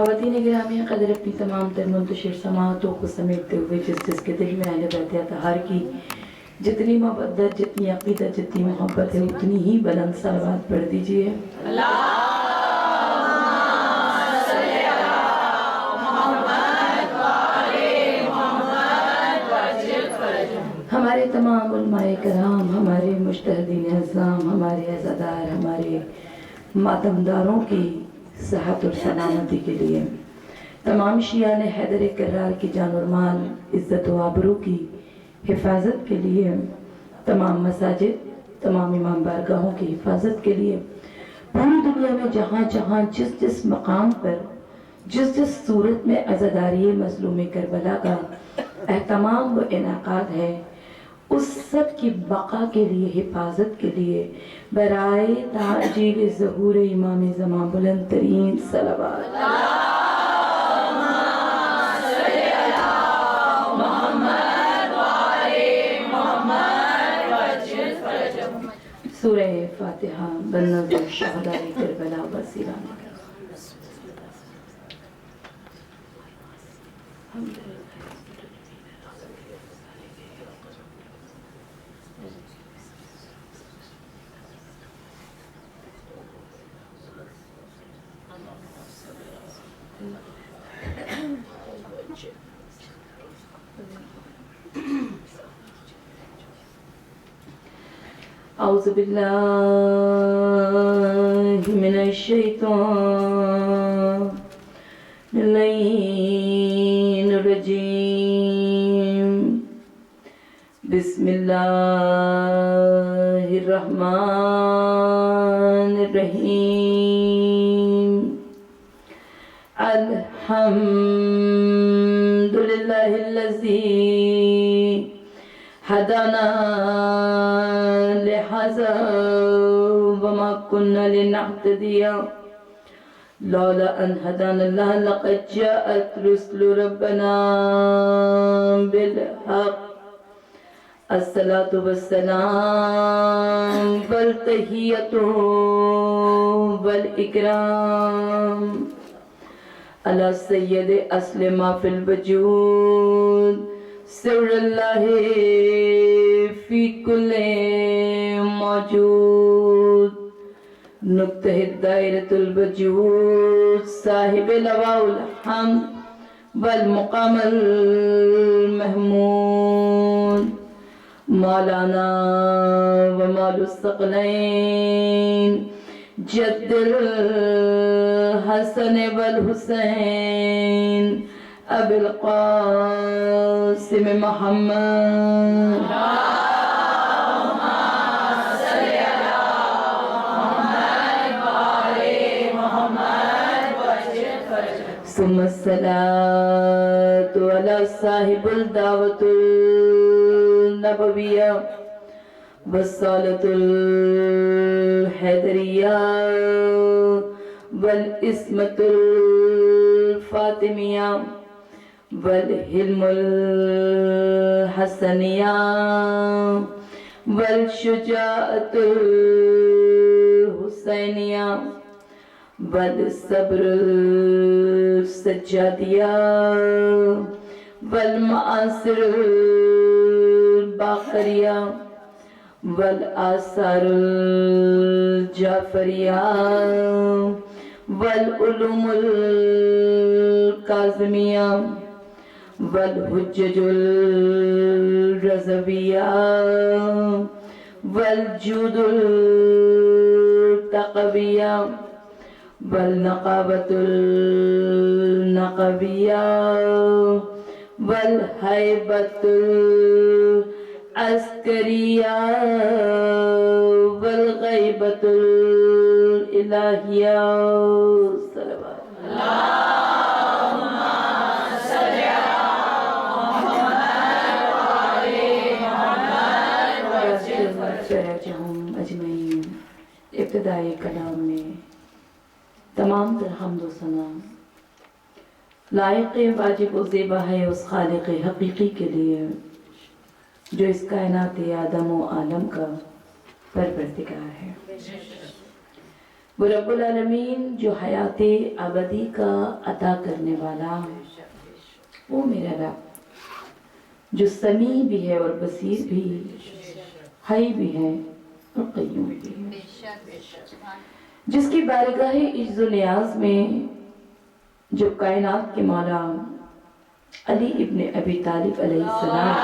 خواتین گرامی قدر اپنی تمام تر منتشر سماعتوں کو سمیٹتے ہوئے جس کے دل میں اہل بیت اطہار کی جتنی مودت، جتنی عقیدت، جتنی محبت ہے اتنی ہی بلند صلوات پڑھ دیجئے۔ ہمارے تمام علماء کرام، ہمارے مجتہدین اعظام، ہمارے عزادار، ہمارے ماتمداروں کی صحت اور سلامتی کے لیے، تمام شیعان حیدر کرار کی جان اور مال، عزت و آبرو کی حفاظت کے لیے، تمام مساجد، تمام امام بارگاہوں کی حفاظت کے لیے، پوری دنیا میں جہاں جہاں جس مقام پر جس صورت میں عزاداری مظلوم کربلا کا اہتمام و انعقاد ہے، اس سب کی بقا کے لیے، حفاظت کے لیے، برائے تعجیل ظہور امام زمان بلند ترین صلوات۔ سورہ فاتحہ بنظر شہداء کربلا و سیران۔ اعوذ باللہ من الشیطان اللعین الرجیم، بسم اللہ الرحمن الرحیم، الحمد للہ الذی ہدانا لہذا وما كنا لنهتدي لولا ان هدانا الله لقد جاءت رسل ربنا بالحق، الصلاة والسلام والتحیۃ والاکرام علی سید اصل ما فی الوجود، سر اللہ فی کل موجود، نقطہ دائرۃ الوجود، صاحب لواء الحمد والمقام المحمود، مولانا و مول الثقلین، جد الحسن والحسین، ابی القاسم محمد، ثم الصلاة على صاحب الدعوة النبوية والصلاة الحیدریہ والعصمة الفاطمیہ والحلم الحسنیہ والشجاعة الحسینیہ والصبر السجادیہ والمعاصر الباقریہ والآثار الجعفریہ والعلوم الکاظمیہ والحجج الرضویہ والجود التقویہ والنقابة النقبیہ والحیبة العسکریہ والغیبة الالہیہ، صلوات اجمعین۔ ابتدائی کلام میں تمام تر حمد و ثنا لائق واجب و زیبا ہے اس خالق حقیقی کے لیے جو اس کائنات آدم و عالم کا پروردگار ہے۔ وہ رب العالمین جو حیات ابدی کا عطا کرنے والا، وہ میرا رب جو سمیع بھی ہے اور بصیر بھی، حی بھی ہے اور قیوم بھی ہے، جس کی بارگاہ عجز و نیاز میں جو کائنات کے مولا علی ابن ابی طالب علیہ السلام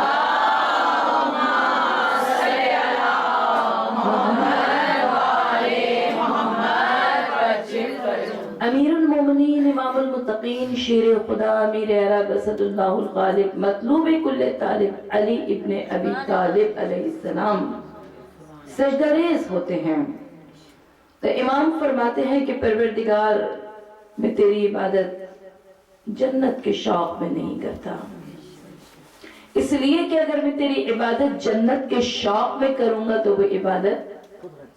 امیر المومنین امام المتقین شیر خدا امیر عرب اسد اللہ الغالب مطلوب کل طالب علی ابن ابی طالب علیہ السلام سجدہ ریز ہوتے ہیں تو امام فرماتے ہیں کہ پروردگار میں تیری عبادت جنت کے شوق میں نہیں کرتا، اس لیے کہ اگر میں تیری عبادت جنت کے شوق میں کروں گا تو وہ عبادت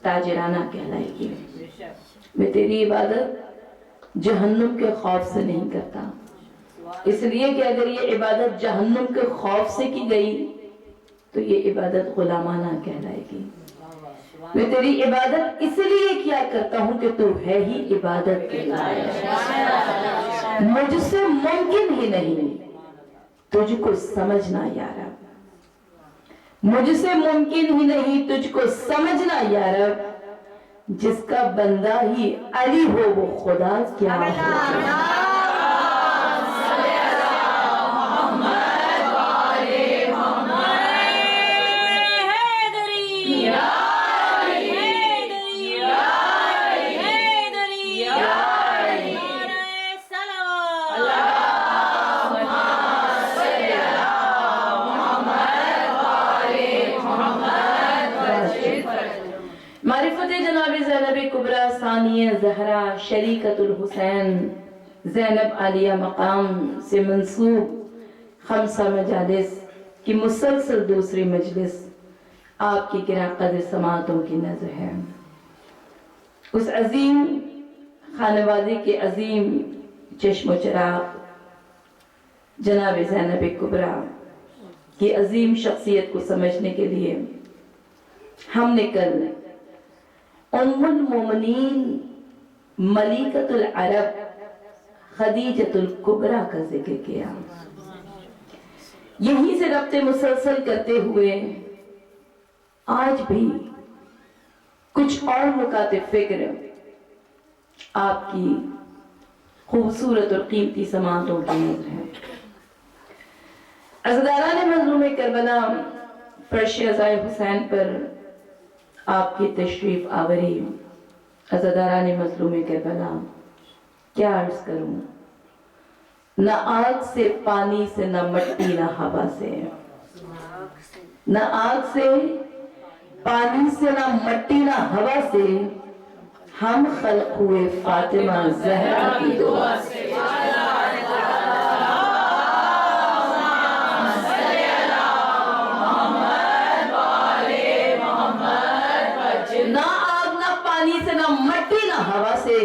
تاجرانہ کہلائے گی۔ میں تیری عبادت جہنم کے خوف سے نہیں کرتا، اس لیے کہ اگر یہ عبادت جہنم کے خوف سے کی گئی تو یہ عبادت غلامانہ کہلائے گی۔ میں تیری عبادت اس لیے کیا کرتا ہوں کہ تو ہے ہی عبادت کے لائق، مجھ سے ممکن ہی نہیں تجھ کو سمجھنا یا رب، مجھ سے ممکن ہی نہیں تجھ کو سمجھنا یا رب، جس کا بندہ ہی علی ہو وہ خدا کیا ہو۔ معرفت جناب زینب کبریٰ ثانیہ زہرا شریکت الحسین زینب عالیہ مقام سے منسوب خمسہ مجالس کی مسلسل دوسری مجلس آپ کی گراں قدر سماعتوں کی نظر ہے۔ اس عظیم خانوادے کے عظیم چشم و چراغ جناب زینب کبریٰ کی عظیم شخصیت کو سمجھنے کے لیے ہم نے کل ام المومنین ملیکۃ العرب خدیجۃ الکبریٰ کا ذکر کیا۔ یہیں سے ربط مسلسل کرتے ہوئے آج بھی کچھ اور نکات فکر آپ کی خوبصورت اور قیمتی سماعتوں کی نظر ہے۔ عزاداران مظلوم کربلا فرش عزائے حسین پر آپ کی تشریف آوری، عزاداران مظلوم کربلا کیا عرض کروں، نہ آگ سے پانی سے نہ مٹی نہ ہوا سے، نہ آگ سے پانی سے نہ مٹی نہ ہوا سے، ہم خلق ہوئے فاطمہ زہرا کی دعا سے۔ نہ آگ نہ پانی سے نہ مٹی نہ ہوا سے،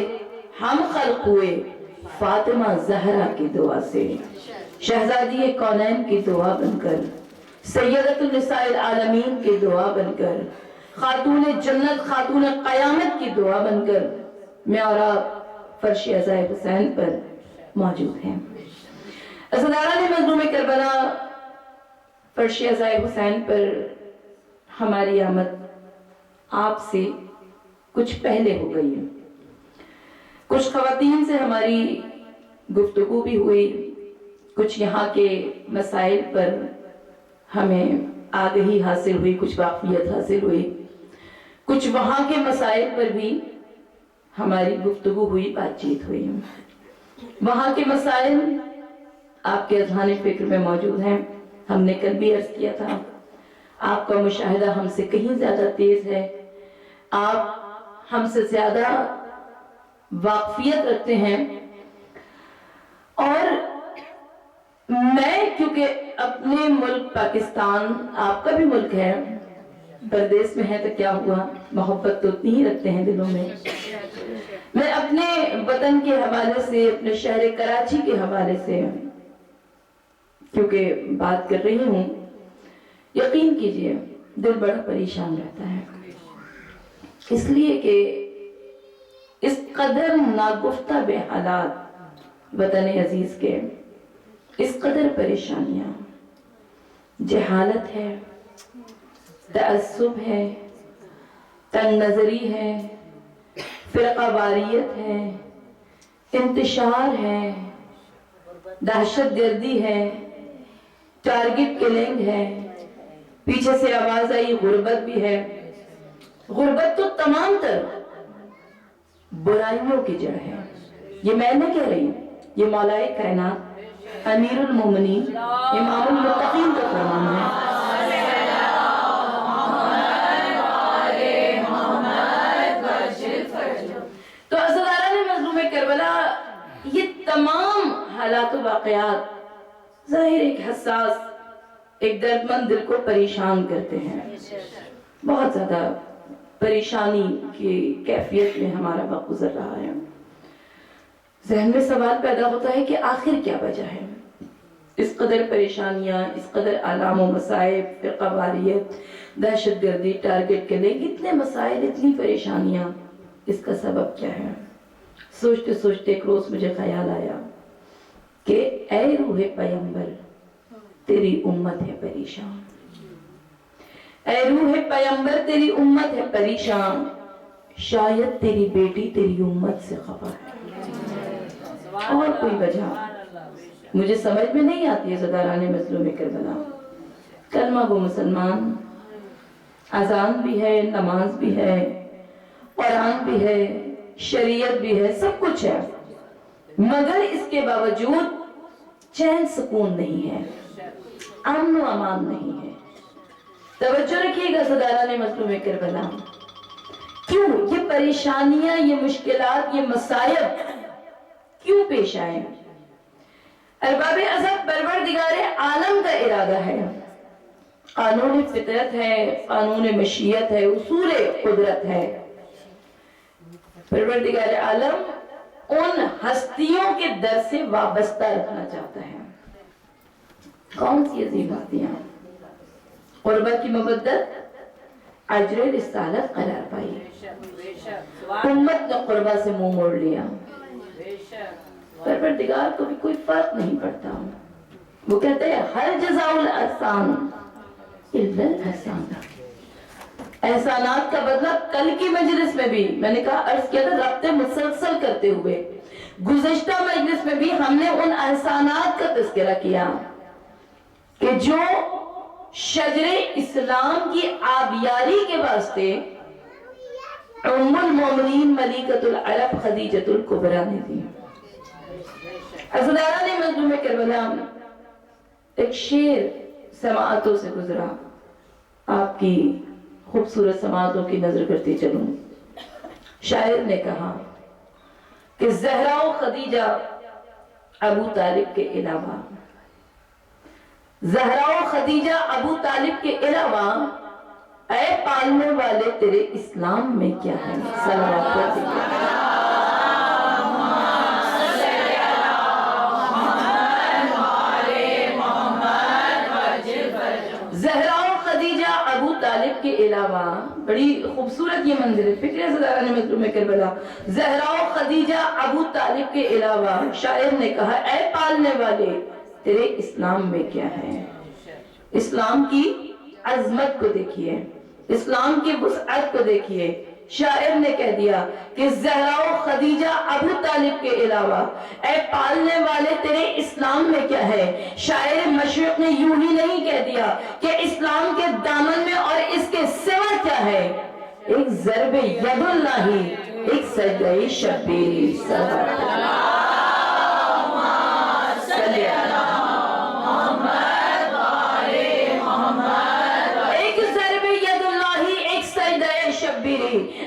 ہم خلق ہوئے فاطمہ زہرا کی دعا سے۔ شہزادی کونین کی دعا بن کر، سیدۃ النساء العالمین کی دعا بن کر، خاتون جنت خاتون قیامت کی دعا بن کر میں اور آپ فرش عزائے حسین پر موجود ہیں۔ عزاداران مظلوم کربلا فرش عزائے حسین پر ہماری آمد آپ سے کچھ پہلے ہو گئی ہے۔ کچھ خواتین سے ہماری گفتگو بھی ہوئی، کچھ یہاں کے مسائل پر ہمیں آگہی حاصل ہوئی، کچھ واقفیت حاصل ہوئی، کچھ وہاں کے مسائل پر بھی ہماری گفتگو ہوئی، بات چیت ہوئی۔ وہاں کے مسائل آپ کے اذہان فکر میں موجود ہیں۔ ہم نے کل بھی عرض کیا تھا، آپ کا مشاہدہ ہم سے کہیں زیادہ تیز ہے، آپ ہم سے زیادہ واقفیت رکھتے ہیں، اور میں کیونکہ اپنے ملک پاکستان، آپ کا بھی ملک ہے، پردیس میں ہے تو کیا ہوا، محبت تو اتنی ہی رکھتے ہیں دلوں میں۔ میں اپنے وطن کے حوالے سے، اپنے شہر کراچی کے حوالے سے کیونکہ بات کر رہی ہوں، یقین کیجئے دل بڑا پریشان رہتا ہے، اس لیے کہ اس قدر ناگفتہ بے حالات وطن عزیز کے، اس قدر پریشانیاں، جہالت ہے، تعصب ہے، تنگ نظری ہے، فرقہ واریت ہے، انتشار ہے، دہشت گردی ہے، ٹارگٹ کلنگ ہے، پیچھے سے آواز آئی غربت بھی ہے۔ غربت تو تمام تر برائیوں کی جڑ ہے، یہ میں نہیں کہہ رہی، یہ مولا کائنات امیر المومنین امام المتقین کا فرمان ہے۔ تو عزاداران مظلوم کربلا، یہ تمام حالات و واقعات ظاہر ایک حساس، ایک دردمند دل کو پریشان کرتے ہیں۔ بہت زیادہ پریشانی کی کیفیت میں ہمارا وقت گزر رہا ہے۔ ذہن میں سوال پیدا ہوتا ہے کہ آخر کیا وجہ ہے؟ اس قدر پریشانیاں، اس قدر آلام و مصائب، فرقہ واریت، دہشت گردی، ٹارگٹ کلنگ، اتنے مسائل، اتنی پریشانیاں، اس کا سبب کیا ہے؟ سوچتے سوچتے ایک روز مجھے خیال آیا کہ اے روح پیغمبر، تیری امت ہے پریشان۔ اے روح پیغمبر، تیری امت ہے پریشان، شاید تیری بیٹی تیری امت سے خفا ہے۔ اور کوئی وجہ مجھے سمجھ میں نہیں آتی ہے۔ عزاداران مظلوم کربلا، کلمہ وہ مسلمان، اذان بھی ہے، نماز بھی ہے، قرآن بھی ہے، شریعت بھی ہے، سب کچھ ہے، مگر اس کے باوجود چین سکون نہیں ہے، امن و امان نہیں ہے۔ توجہ رکھیے گا عزاداران مظلوم کربلا، کیوں یہ پریشانیاں، یہ مشکلات، یہ مصائب کیوں پیش آئے؟ ارباب ازل پروردگار عالم کا ارادہ ہے، قانون فطرت ہے، قانون مشیت ہے، اصول قدرت ہے۔ پروردگار عالم ان ہستیوں کے در سے وابستہ رکھنا چاہتا ہے۔ کون سی عظیم ہستیاں؟ قربت کی مبدت، اجر رسالت قرار پائی، امت نے قربہ سے منہ موڑ لیا، پروردگار کو بھی کوئی فرق نہیں پڑتا۔ وہ کہتے ہیں ہر جزاء الاحسان الا الاحسان، احسانات کا بدلہ کل کی مجلس میں بھی میں نے کہا، عرض کیا تھا، رابطے مسلسل کرتے ہوئے گزشتہ مجلس میں بھی ہم نے ان احسانات کا تذکرہ کیا کہ جو شجر اسلام کی آبیاری کے واسطے ام المومنین ملیکۃ العرب خدیجۃ الکبریٰ نے دی۔ عزاداران مظلوم کربلا، ایک شعر سماعتوں سے گزرا، آپ کی خوبصورت سماعتوں کی نظر کرتے چلوں۔ شاعر نے کہا کہ زہرا و خدیجہ ابو طالب کے علاوہ، زہرا و خدیجہ ابو طالب کے علاوہ، اے پالنے والے تیرے اسلام میں کیا ہے؟ صلوات اللہ۔ زہرا و خدیجہ ابو طالب کے علاوہ، بڑی خوبصورت یہ منظر ہے، فکر عزاداران مظلوم کربلا، زہرا و خدیجہ ابو طالب کے علاوہ، شاعر نے کہا اے پالنے والے تیرے اسلام میں کیا ہے؟ اسلام کی عظمت کو دیکھیے، اسلام کی وسعت کو دیکھیے۔ شاعر نے کہہ دیا کہ زہرا و خدیجہ ابو طالب کے علاوہ، اے پالنے والے تیرے اسلام میں کیا ہے؟ شاعر مشرق نے یوں ہی نہیں کہہ دیا کہ اسلام کے دامن میں اور اس کے سوا کیا ہے؟ ایک ضرب ید اللہ، ایک سجدہ شبیری،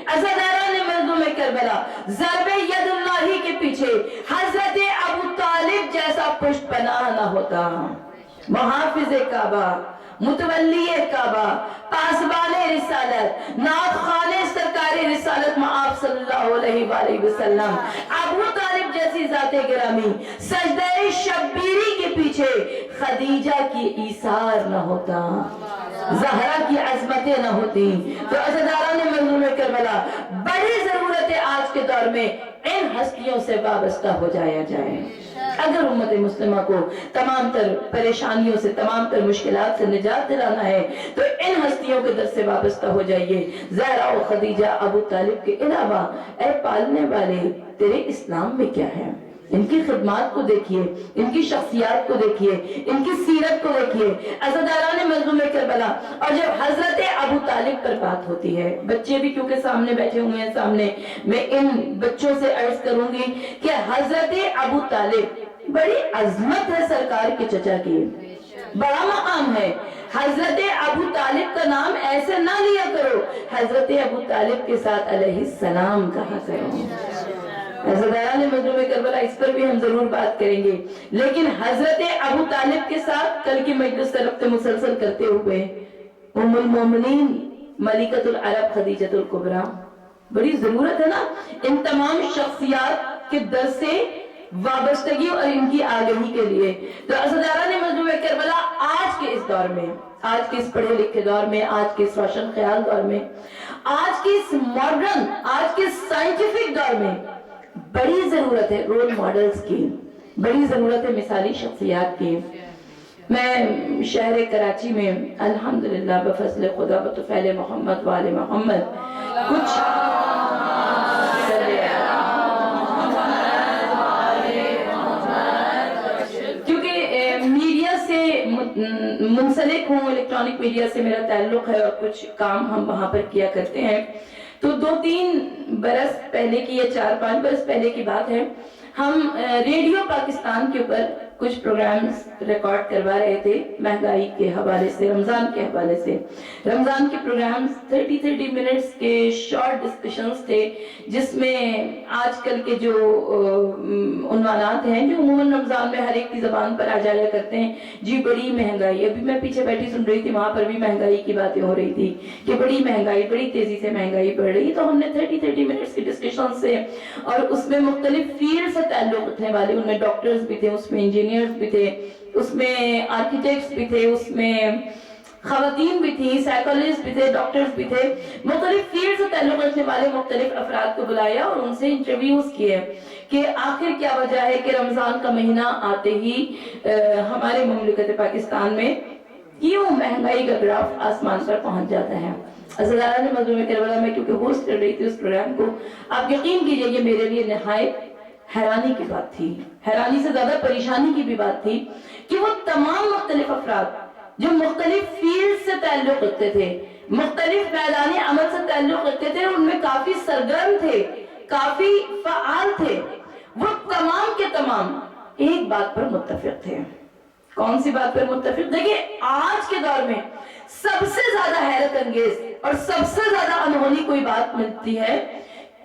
عزاداران مظلوم کربلا، ضرب ید اللہ کے پیچھے حضرت ابو طالب جیسا پشت پناہ نہ ہوتا، محافظ کعبہ، متولی کعبہ، پاسبان رسالت، نعت خوان سرکار رسالت مآب صلی اللہ علیہ وآلہ وسلم، ابو طالب جیسی ذات گرامی، سجدہ شبیری کے پیچھے خدیجہ کی ایثار نہ ہوتا، زہرا کی عظمتیں نہ ہوتی، تو عزاداران مظلوم کربلا، بڑی ضرورت ضرورت ہے آج کے دور میں ان ہستیوں سے وابستہ ہو جایا جائے۔ اگر امت مسلمہ کو تمام تر پریشانیوں سے، تمام تر مشکلات سے نجات دلانا ہے تو ان ہستیوں کے در سے وابستہ ہو جائیے۔ زہرا و خدیجہ، ابو طالب کے علاوہ اے پالنے والے، تیرے اسلام میں کیا ہے؟ ان کی خدمات کو دیکھیے، ان کی شخصیات کو دیکھیے، ان کی سیرت کو دیکھیے۔ عزاداران مظلوم کربلا، اور جب حضرت ابو طالب پر بات ہوتی ہے، بچے بھی کیونکہ سامنے بیٹھے ہوئے ہیں سامنے، میں ان بچوں سے عرض کروں گی کہ حضرت ابو طالب بڑی عظمت ہے سرکار کے چچا کی، بڑا مقام ہے۔ حضرت ابو طالب کا نام ایسے نہ لیا کرو، حضرت ابو طالب کے ساتھ علیہ السلام کہا کرو۔ عزاداران مظلوم کربلا، اس پر بھی ہم ضرور بات کریں گے، لیکن حضرت ابو طالب کے ساتھ کل کی مجلس سے ربط مسلسل کرتے ہوئے ام المومنین ملکۃ العرب خدیجۃ الکبریٰ، بڑی ضرورت ہے نا ان تمام شخصیات کے در سے وابستگی اور ان کی آگہی کے لیے۔ تو عزاداران مظلوم کربلا، آج کے اس دور میں، آج کے اس پڑھے لکھے دور میں، آج کے اس روشن خیال دور میں، آج کے اس ماڈرن، آج کے سائنٹیفک دور میں بڑی ضرورت ہے رول ماڈلز کی، بڑی ضرورت ہے مثالی شخصیات کی۔ میں شہر کراچی میں الحمدللہ بفضل خدا بطفیل محمد وآل محمد کچھ کیونکہ میڈیا سے منسلک ہوں، الیکٹرانک میڈیا سے میرا تعلق ہے اور کچھ کام ہم وہاں پر کیا کرتے ہیں، تو 2-3 برس پہلے کی یا 4-5 برس پہلے کی بات ہے، ہم ریڈیو پاکستان کے اوپر کچھ پروگرامز ریکارڈ کروا رہے تھے مہنگائی کے حوالے سے، رمضان کے حوالے سے۔ رمضان کے پروگرامز 30 منٹس کے شارٹ ڈسکشنز تھے، جس میں آج کل کے جو عنوانات ہیں جو عموماً رمضان میں ہر ایک کی زبان پر آ جایا کرتے ہیں، جی بڑی مہنگائی، ابھی میں پیچھے بیٹھی سن رہی تھی، وہاں پر بھی مہنگائی کی باتیں ہو رہی تھی کہ بڑی مہنگائی، بڑی تیزی سے مہنگائی بڑھ رہی ہے۔ تو ہم نے 30 منٹس کی ڈسکشن سے، اور اس میں مختلف فیلڈ سے تعلق رکھنے والے، ان میں ڈاکٹرز بھی تھے، اس میں انجینئرز بھی تھے، اس میں آرکیٹیکٹس بھی تھے، اس میں خواتین بھی تھیں، سائیکالوجسٹ بھی تھے، ڈاکٹرز بھی تھے، مختلف فیلڈ سے تعلق رکھنے والے مختلف افراد کو بلایا اور ان سے انٹرویوز کیے کہ آخر کیا وجہ ہے کہ رمضان کا مہینہ آتے ہی ہمارے مملکت پاکستان میں کیوں مہنگائی کا گراف آسمان پر پہنچ جاتا ہے۔ عزاداران مظلوم کربلا، میں کیونکہ ہوسٹ کر رہی تھی اس پروگرام کو، آپ یقین کیجئے یہ میرے لیے نہایت حیرانی کی بات تھی، حیرانی سے زیادہ پریشانی کی بھی بات تھی کہ وہ تمام مختلف افراد جو مختلف فیلڈ سے تعلق رکھتے تھے، مختلف میدان عمل سے تعلق رکھتے تھے، ان میں کافی سرگرم تھے، کافی فعال تھے، وہ تمام کے تمام ایک بات پر متفق تھے۔ کون سی بات پر متفق؟ دیکھیں، آج کے دور میں سب سے زیادہ حیرت انگیز اور سب سے زیادہ انہونی کوئی بات ملتی ہے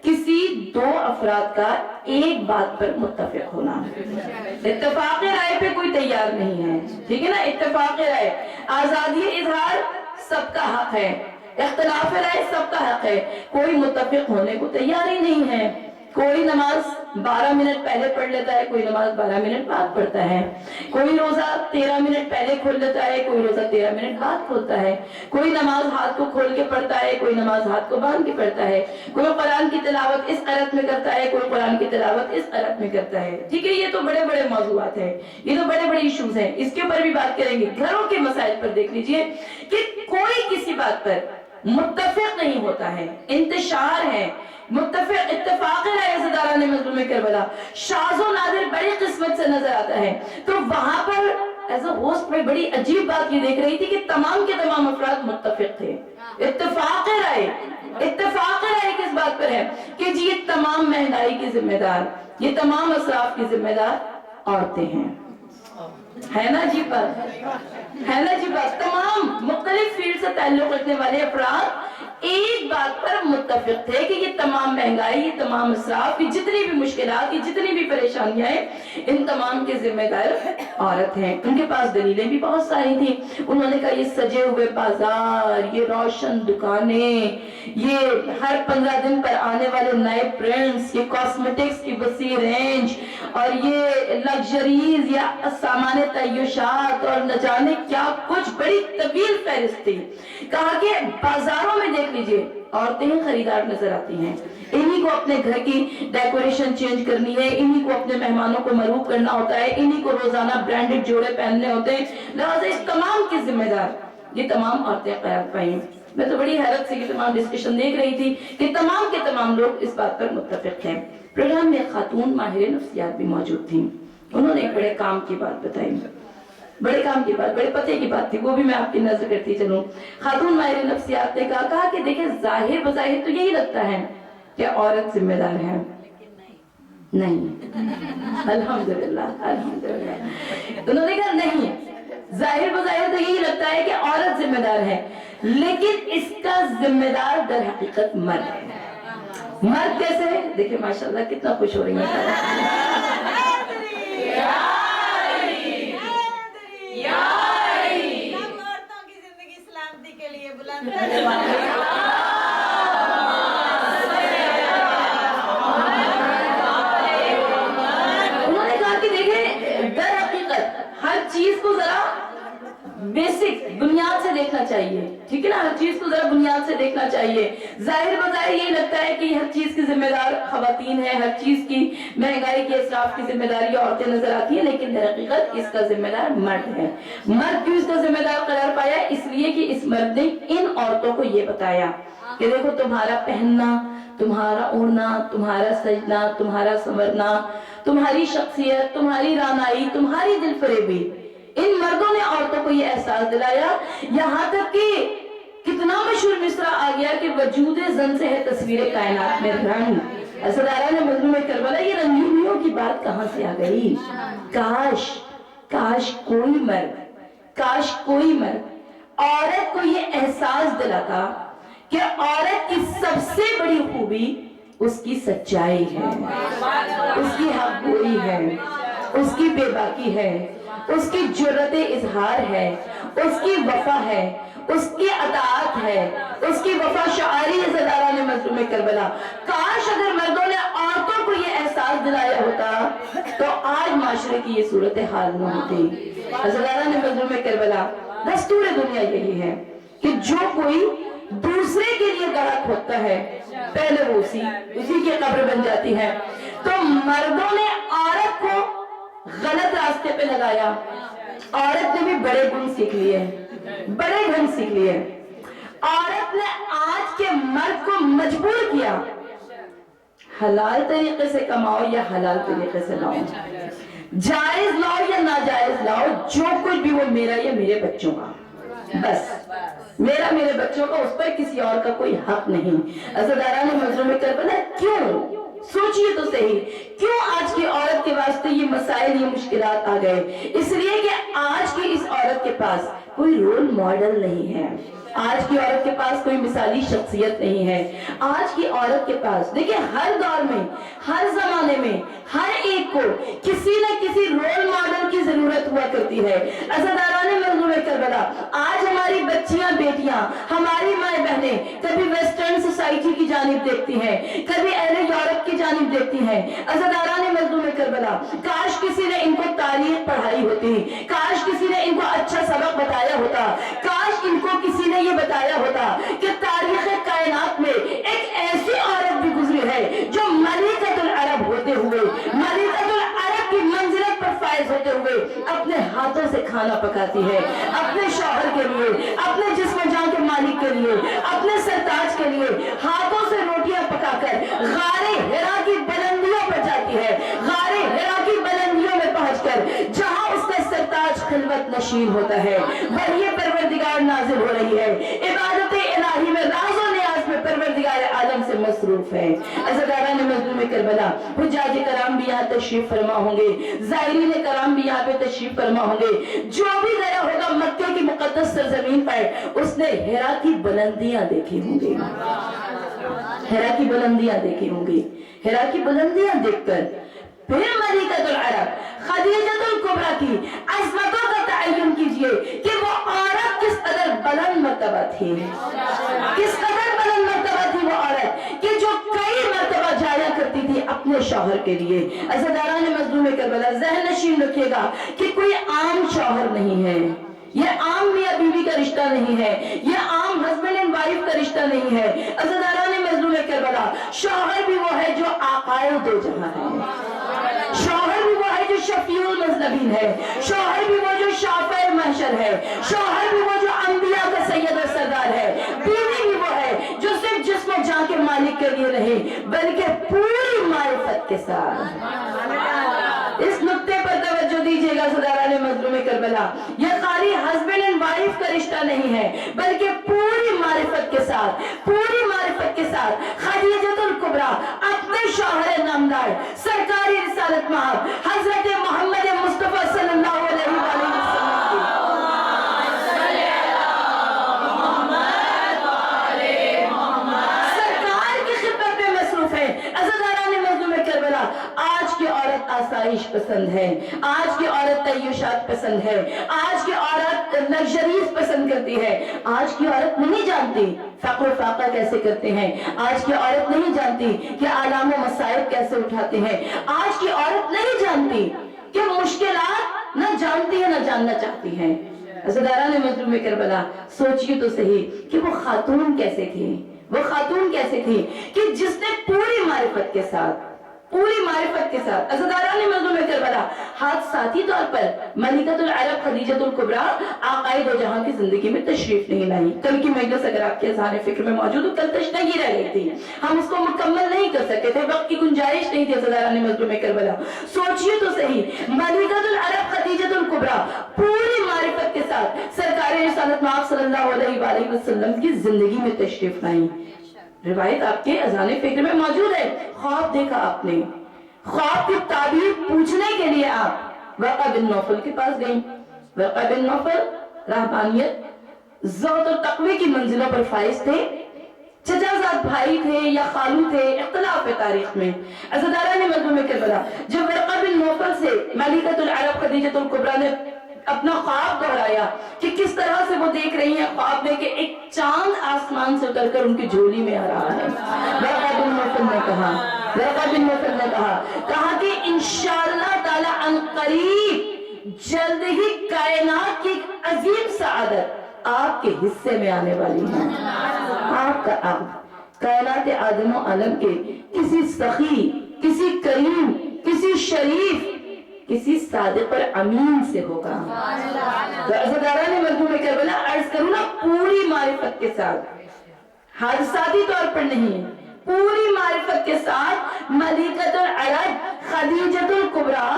کسی 2 افراد کا ایک بات پر متفق ہونا۔ اتفاق رائے پہ کوئی تیار نہیں ہے، ٹھیک ہے نا؟ اتفاق رائے، آزادی اظہار سب کا حق ہے، اختلاف رائے سب کا حق ہے، کوئی متفق ہونے کو تیار ہی نہیں ہے۔ کوئی نماز 12 منٹ پہلے پڑھ لیتا ہے، کوئی نماز 12 منٹ بعد پڑھتا ہے، کوئی روزہ 13 منٹ پہلے کھول لیتا ہے، کوئی روزہ 13 منٹ بعد کھولتا ہے، کوئی نماز ہاتھ کو کھول کے پڑھتا ہے، کوئی نماز ہاتھ کو باندھ کے پڑھتا ہے، کوئی قرآن کی تلاوت اس قرأت میں کرتا ہے، کوئی قرآن کی تلاوت اس قرأت میں کرتا ہے، ٹھیک ہے؟ یہ تو بڑے بڑے موضوعات ہیں، یہ تو بڑے بڑے ایشوز ہیں، اس کے اوپر بھی بات کریں گے۔ گھروں کے مسائل پر دیکھ لیجئے کہ کوئی کسی بات پر متفق نہیں ہوتا ہے، انتشار ہے، متفق اتفاق رائے۔ عزاداران مظلوم کربلا، شاذ و نادر بڑی قسمت سے نظر آتا ہے۔ تو وہاں پر ایز اے ہوسٹ میں بڑی عجیب بات یہ دیکھ رہی تھی کہ تمام کے تمام افراد متفق تھے۔ اتفاق رائے کس بات پر ہے کہ جی یہ تمام مہنگائی کی ذمہ دار، یہ تمام اسراف کی ذمہ دار عورتیں ہیں۔ ہے نا جی بات؟ ہے نا جی بات؟ تمام مختلف فیلڈ سے تعلق رکھنے والے افراد ایک بات پر متفق تھے کہ یہ تمام مہنگائی، یہ تمام اسراف، یہ جتنی بھی مشکلات، یہ جتنی بھی پریشانیاں ہیں، ان تمام کے ذمہ دار عورت ہیں۔ ان کے پاس دلیلیں بھی بہت ساری تھیں۔ انہوں نے کہا یہ سجے ہوئے بازار، یہ روشن دکانیں، یہ ہر 15 دن پر آنے والے نئے برینڈز، یہ کاسمیٹکس کی وسیع رینج، اور یہ لگژریز یا سامان تعیشات اور نہ جانے کیا کچھ، بڑی طویل فہرست تھی۔ کہا کہ بازاروں میں دیکھ لیجئے عورتیں ہی خریدار نظر آتی ہیں، انہی کو اپنے گھر کی ڈیکوریشن چینج کرنی ہے، انہی کو اپنے مہمانوں کو مروب کرنا ہوتا ہے، انہی کو روزانہ برانڈڈ جوڑے پہننے ہوتے ہیں، لہٰذا اس تمام کی ذمہ دار یہ تمام عورتیں قرار پائیں۔ میں تو بڑی حیرت سے یہ تمام ڈسکشن دیکھ رہی تھی کہ تمام کے تمام لوگ اس بات پر متفق ہیں۔ پروگرام میں خاتون ماہر نفسیات بھی موجود تھیں، انہوں نے ایک بڑے کام کی بات بتائی، بڑے کام کی بات، بڑے پتے کی بات تھی، وہ بھی میں آپ کی نظر کرتی چلوں۔ خاتون ماہر نفسیات نے کہا کہ دیکھیں ظاہر بظاہر تو یہی لگتا ہے کہ عورت ذمہ دار ہے، نہیں، الحمدللہ الحمدللہ، انہوں نے کہا نہیں، ظاہر بظاہر تو یہی لگتا ہے کہ عورت ذمہ دار ہے، لیکن اس کا ذمہ دار در حقیقت مرد ہے۔ مرد کیسے ہے؟ دیکھیں ماشاءاللہ کتنا خوش ہو رہی ہیں۔ انہوں نے کہا کہ دیکھیں در حقیقت ہر چیز کو ذرا بیسک بنیاد سے دیکھنا چاہیے، ٹھیک ہے نا، ہر چیز کو ذرا بنیاد سے دیکھنا چاہیے۔ ظاہر بظاہر یہ لگتا ہے کہ ہر چیز کی ذمہ دار خواتین ہیں، ہر چیز کی مہنگائی کے اسراف کی ذمہ داری عورتیں نظر آتی ہیں، لیکن در حقیقت اس کا ذمہ دار مرد ہے۔ مرد کیوں اس کا ذمہ دار قرار پایا؟ اس لیے کہ اس مرد نے ان عورتوں کو یہ بتایا کہ دیکھو تمہارا پہننا، تمہارا اڑنا، تمہارا سجنا، تمہارا سنورنا، تمہاری شخصیت، تمہاری رانائی، تمہاری دل فریبی، ان مردوں نے عورتوں کو یہ احساس دلایا، یہاں تک کہ کتنا مشہور مصرع آ گیا کہ وجود زن سے ہے تصویر کائنات میں رنگ۔ اسدارہ نے مظلوم کربلا یہ رنگینیوں کی بات کہاں سے آ گئی؟ کاش کوئی مرد عورت کو یہ احساس دلاتا کہ عورت کی سب سے بڑی خوبی اس کی سچائی ہے، اس کی حق گوئی ہے، اس کی بے باکی ہے، اس کی جرأت اظہار ہے، اس کی وفا ہے، اس کی اطاعت ہے، اس کی وفا شعاری اسدارہ نے مظلوم کربلا۔ کاش اگر مردوں نے عورتوں کو یہ احساس دلایا ہوتا تو آج معاشرے کی یہ صورتحال نہ ہوتی۔ اسدارہ نے مظلوم کربلا، دستور دنیا یہی ہے کہ جو کوئی دوسرے کے لیے گڑھا کھودتا ہے پہلے وہ اسی کی قبر بن جاتی ہے۔ تو مردوں نے عورت کو غلط راستے پہ لگایا، عورت نے بھی بڑے گن سیکھ لیے، بڑے گن سیکھ لیے۔ عورت نے آج کے مرد کو مجبور کیا حلال طریقے سے کماؤ یا حلال طریقے سے لاؤ، جائز لاؤ یا ناجائز لاؤ، جو کچھ بھی وہ میرا یا میرے بچوں کا، بس میرا میرے بچوں کا، اس پر کسی اور کا کوئی حق نہیں۔ اسدارہ نے مظلوم کربلا کیوں؟ سوچئے تو صحیح، کیوں آج کی عورت کے واسطے یہ مسائل، یہ مشکلات آ گئے؟ اس لیے کہ آج کی اس عورت کے پاس کوئی رول ماڈل نہیں ہے، آج کی عورت کے پاس کوئی مثالی شخصیت نہیں ہے، آج کی عورت کے پاس دیکھیں ہر دور میں، ہر زمانے میں ہر ایک کو کسی نہ کسی رول ماڈل کی ضرورت ہوا کرتی ہے۔ اسدارہ نے مظلوم کربلا، آج ہماری بچیاں بیٹیاں، ہماری مائیں بہنیں کبھی ویسٹرن سوسائٹی کی جانب دیکھتی ہیں، کبھی اہل یورپ کی جانب دیکھتی ہیں۔ اسدارہ نے مظلوم کربلا، کاش کسی نے ان کو تاریخ پڑھائی ہوتی، کاش کسی نے ان کو اچھا سبق بتایا ہوتا، کاش ان کو کسی نے یہ بتایا ہوتا کہ تاریخ کائنات میں ایک ایسی عورت بھی گزری ہے جو ملکۃ العرب ہوتے ہوئے، ملکۃ العرب کی منزلت پر فائز ہوتے ہوئے اپنے ہاتھوں سے کھانا پکاتی ہے، اپنے شوہر کے لیے، اپنے جسم جان کے مالک کے لیے، اپنے سرتاج کے لیے ہاتھوں سے روٹیاں پکا کر غار حرا کی بلندیوں پر جاتی ہے، غار حرا کی بلندیوں میں پہنچ کر جہاں اس کا سرتاج خلوت نشین ہوتا ہے، وحی پروردگار نازل ہو رہی ہے، عبادت الہی میں راز و نیاز میں پروردگار عالم سے مصروف ہے۔ اسدارہ نے مظلوم کربلا، حجاج کرام بھی یہاں تشریف فرما ہوں گے، زائرین کرام بھی یہاں پہ تشریف فرما ہوں گے، جو بھی گیا ہوگا مکہ کی مقدس سرزمین پر اس نے حرا کی بلندیاں دیکھی ہوں گی، حرا کی بلندیاں دیکھی ہوں گی، حرا کی بلندیاں دیکھ کر پھر ملکۃ العرب خدیجہ الکبریٰ کی عظمتوں کا تعین کیجئے کہ وہ عورت کس قدر بلند مرتبہ تھی، کس قدر بلند مرتبہ تھی وہ عورت کہ جو کئی مرتبہ جایا کرتی تھی اپنے شوہر کے لیے۔ اسدارہ نے مظلوم کربلا، ذہن نشین رکھیے گا کہ کوئی عام شوہر نہیں ہے، یہ عام میاں بیوی کا رشتہ نہیں ہے، یہ عام ہسبینڈ اینڈ وائف کا رشتہ نہیں ہے۔ اسدارہ شوہر بھی وہ ہے جو آقائے دو جہاں ہے، شوہر بھی وہ ہے جو شفیع المذنبین ہے، شوہر بھی وہ جو شافع محشر ہے، شوہر بھی وہ جو انبیاء کا سید و سردار ہے، بیوی بھی وہ ہے جو صرف جسم و جان کے مالک کے لیے نہیں بلکہ پوری معرفت کے ساتھ۔ اس نقطے پر توجہ دیجئے گا صداران مظلوم کربلا، یہ خالی ہسبینڈ اینڈ وائف کا رشتہ نہیں ہے بلکہ پوری معرفت کے ساتھ، پوری معرفت کے ساتھ خدیجۃ الکبریٰ اپنے شوہر نامدار سرکاری رسالت مآب حضرت محمد مصطفیٰ صلی اللہ علیہ وسلم کی سرکار کی خدمت میں مصروف ہے۔ عزیزان مظلوم کربلا، آج کی عورت آسائش پسند ہے، آج کی عورت تعیشات پسند ہے، آج کی عورت لگژریز پسند کرتی ہے، آج کی عورت نہیں جانتی فقر و فاقہ کیسے کرتے ہیں، آج کی عورت نہیں جانتی کہ آلام و مصائب کیسے اٹھاتے ہیں، آج کی عورت نہیں جانتی کہ مشکلات نہ جانتی ہے نہ جاننا چاہتی ہیں۔ عزیزان مظلوم کربلا، سوچیے تو صحیح کہ وہ خاتون کیسے تھی، وہ خاتون کیسے تھی کہ جس نے پوری معرفت کے ساتھ، پوری معرفت کے ساتھ عزیزان مظلوم کربلا ہاتھ ساتھی طور پر ملکۃ العرب خدیجۃ الکبریٰ آقائے دو جہاں کی زندگی میں تشریف نہیں لائی۔ کل کی مجلس اگر آپ کے اذہان فکر میں موجود ہو، کل تشنگی رہ گئی تھی، ہم اس کو مکمل نہیں کر سکتے تھے، وقت کی گنجائش نہیں تھی۔ عزیزان مظلوم کربلا، سوچیے تو صحیح، ملکۃ العرب خدیجۃ الکبریٰ پوری معرفت کے ساتھ سرکاری رسالت مآب صلی اللہ علیہ وآلہ وسلم کی زندگی میں تشریف لائیں۔ روایت آپ کے اذہان فکر میں موجود ہے، خواب دیکھا آپ نے، خواب کی تعبیر پوچھنے کے لیے آپ ورقہ بن نوفل کے پاس گئیں۔ ورقہ بن نوفل رہبانیت، زہد اور تقوی کی منزلوں پر فائز تھے، چچا زاد بھائی تھے یا خالو تھے، اختلاف ہے تاریخ میں۔ عزیزان مظلوم کربلا، جب ورقہ بن نوفل سے ملکۃ العرب خدیجۃ الکبریٰ نے اپنا خواب دہرایا کہ کس طرح سے وہ دیکھ رہی ہیں خواب میں کہ ایک چاند آسمان سے اتر کر ان کی جھولی میں آ رہا ہے، ورقہ بن نوفل نے کہا کہ انشاءاللہ تعالی ان قریب جلد ہی کائنات کی عظیم سعادت آپ کے حصے میں آنے والی ہے۔ آپ کا عقد کائنات آدم و عالم کے کسی سخی، کسی کریم، کسی شریف، کسی صادق اور امین سے ہوگا۔ تو عزیزان مظلوم کربلا، عرض کروں نا، پوری معرفت کے ساتھ، حادثاتی طور پر نہیں، پوری معرفت کے ساتھ ملکۃ العرب خدیجۃ الکبریٰ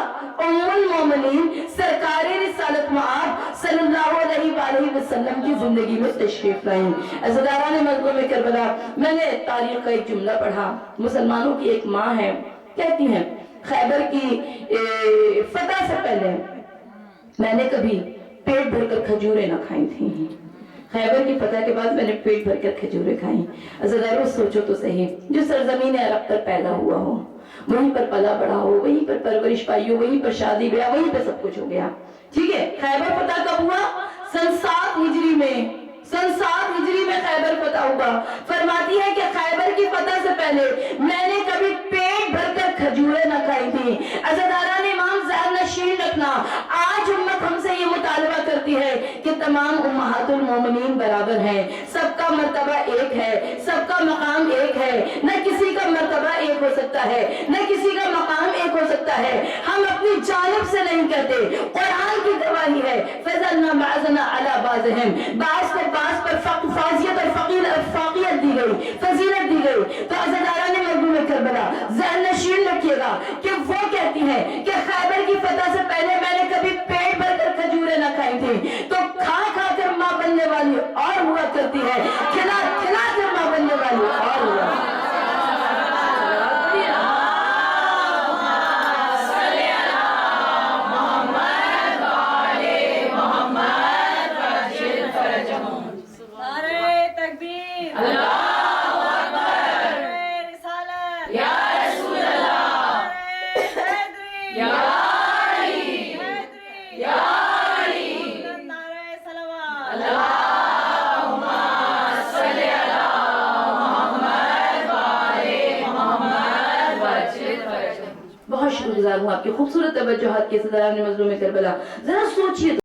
ام المومنین سرکار رسالت مآب صلی اللہ علیہ وآلہ وسلم کی زندگی میں تشریف لائیں۔ عزیزان مظلوم کربلا، میں نے تاریخ کا ایک جملہ پڑھا، مسلمانوں کی ایک ماں ہے، کہتی ہیں خیبر کی فتح سے پہلے میں نے کبھی پیٹ بھر کر کھجوریں نہ کھائی تھیں، خیبر کی فتح کے بعد میں نے پیٹ بھر کر کھجوریں کھائیں۔ عزیزانو، سوچو تو صحیح، جو سرزمین عرب پر پیدا ہوا ہو، وہیں پر پلا بڑا ہو، وہیں پر پرورش پائی ہو، وہیں پر شادی بیاہ، وہیں پر سب کچھ ہو گیا، ٹھیک ہے۔ خیبر فتح کب ہوا؟ سن 7 ہجری میں، سن 7 ہجری میں خیبر فتح ہوا۔ فرماتی ہے کہ خیبر کی فتح سے پہلے میں نے کبھی پیٹ بھر کر کھجوریں نہ کھائی تھی۔ عزیزان امام ذہن نشین رکھنا، آج امت ہم سے یہ مطالبہ کرتی ہے کہ تمام امہات المومنین برابر ہیں، سب کا مرتبہ ایک ہے، سب کا مقام ایک ہے، نہ کسی کا مرتبہ ایک ہو سکتا ہے، نہ کسی کا مقام ایک ہو سکتا ہے۔ ہم اپنی جانب سے نہیں کہتے، قرآن کی گواہی ہے، فضلنا بعضنا علی بعضهم، بعض کو بعض پر فاضیت اور فاقیت دی گئی، فضیلت دی گئی۔ تو عزیزان مظلوم کربلا، ذہن نشین رکھیے گا کہ وہ کہتی ہیں کہ خیبر کی فتح سے پہلے میں نے کبھی پیٹ بھر کر کھجوریں نہ کھائی تھی، تو کھا کھا کر ماں بننے والی اور ہوا کرتی ہے، کھلا کھلا کر ماں بننے والی اور ہوا۔ بہت شکر گزار ہوں آپ کی خوبصورت توجہات کے۔ عزیزان مظلوم کربلا، ذرا سوچیے